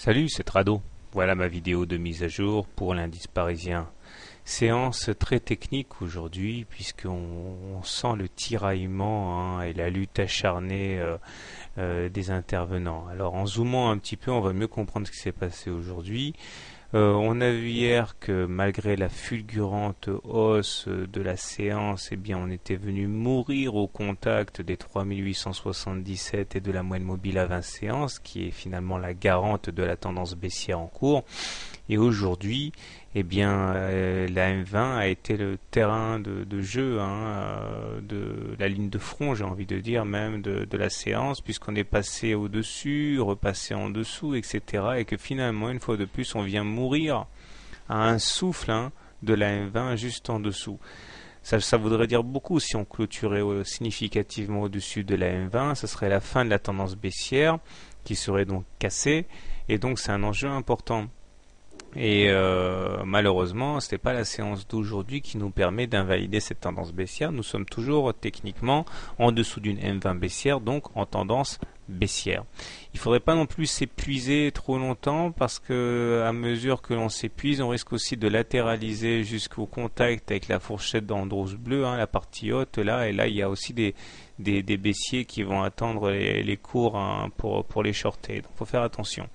Salut, c'est Trado. Voilà ma vidéo de mise à jour pour l'indice parisien. Séance très technique aujourd'hui puisqu'on sent le tiraillement et la lutte acharnée des intervenants. Alors en zoomant un petit peu, on va mieux comprendre ce qui s'est passé aujourd'hui. On a vu hier que malgré la fulgurante hausse de la séance, eh bien, on était venu mourir au contact des 3877 et de la moyenne mobile à 20 séances, qui est finalement la garante de la tendance baissière en cours. Et aujourd'hui, eh bien, la M20 a été le terrain de jeu de la ligne de front, j'ai envie de dire même, de la séance, puisqu'on est passé au-dessus, repassé en dessous, etc. Et que finalement, une fois de plus, on vient mourir à un souffle de la M20 juste en dessous. Ça voudrait dire beaucoup si on clôturait significativement au-dessus de la M20, ce serait la fin de la tendance baissière qui serait donc cassée, et donc c'est un enjeu important. Et malheureusement, ce n'est pas la séance d'aujourd'hui qui nous permet d'invalider cette tendance baissière. Nous sommes toujours techniquement en dessous d'une M20 baissière, donc en tendance baissière. Il ne faudrait pas non plus s'épuiser trop longtemps parce que à mesure que l'on s'épuise, on risque aussi de latéraliser jusqu'au contact avec la fourchette d'Andros bleu, la partie haute là, et là il y a aussi des baissiers qui vont attendre les cours pour les shorter. Donc il faut faire attention.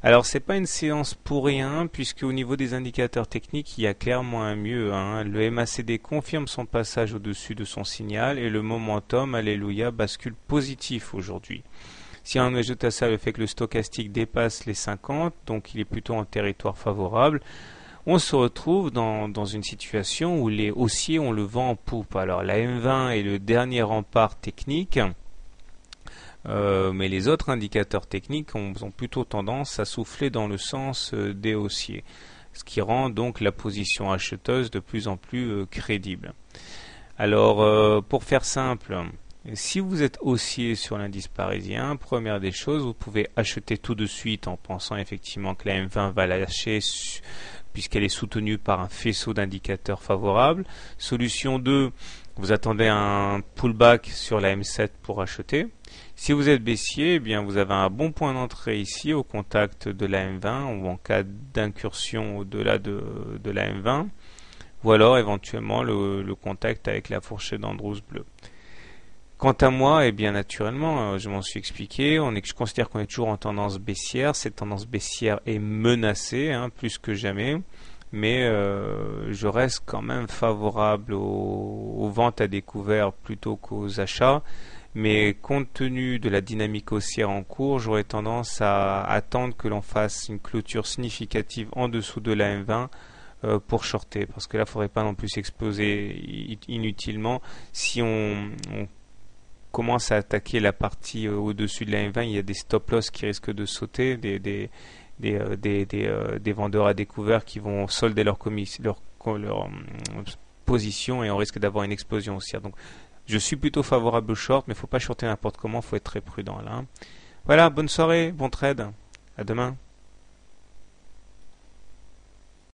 Alors c'est pas une séance pour rien puisque au niveau des indicateurs techniques il y a clairement un mieux. Le MACD confirme son passage au-dessus de son signal et le momentum, alléluia, bascule positif aujourd'hui. Si on ajoute à ça le fait que le stochastique dépasse les 50, donc il est plutôt en territoire favorable, on se retrouve dans une situation où les haussiers ont le vent en poupe. Alors la M20 est le dernier rempart technique. Mais les autres indicateurs techniques ont plutôt tendance à souffler dans le sens des haussiers, ce qui rend donc la position acheteuse de plus en plus crédible. Alors, pour faire simple, si vous êtes haussier sur l'indice parisien, première des choses, vous pouvez acheter tout de suite en pensant effectivement que la M20 va lâcher puisqu'elle est soutenue par un faisceau d'indicateurs favorables. Solution 2, vous attendez un pullback sur la M7 pour acheter. Si vous êtes baissier, eh bien vous avez un bon point d'entrée ici au contact de la M20 ou en cas d'incursion au-delà de la M20, ou alors éventuellement le contact avec la fourchette d'Andros bleu. Quant à moi, eh bien naturellement, je m'en suis expliqué, je considère qu'on est toujours en tendance baissière. Cette tendance baissière est menacée, plus que jamais, mais je reste quand même favorable aux ventes à découvert plutôt qu'aux achats. Mais compte tenu de la dynamique haussière en cours, j'aurais tendance à attendre que l'on fasse une clôture significative en dessous de la M20 pour shorter, parce que là, il ne faudrait pas non plus s'exposer inutilement. Si on commence à attaquer la partie au-dessus de la M20, il y a des stop-loss qui risquent de sauter, des vendeurs à découvert qui vont solder leur position et on risque d'avoir une explosion haussière. Donc, je suis plutôt favorable au short, mais il ne faut pas shorter n'importe comment, il faut être très prudent là. Voilà, bonne soirée, bon trade, à demain.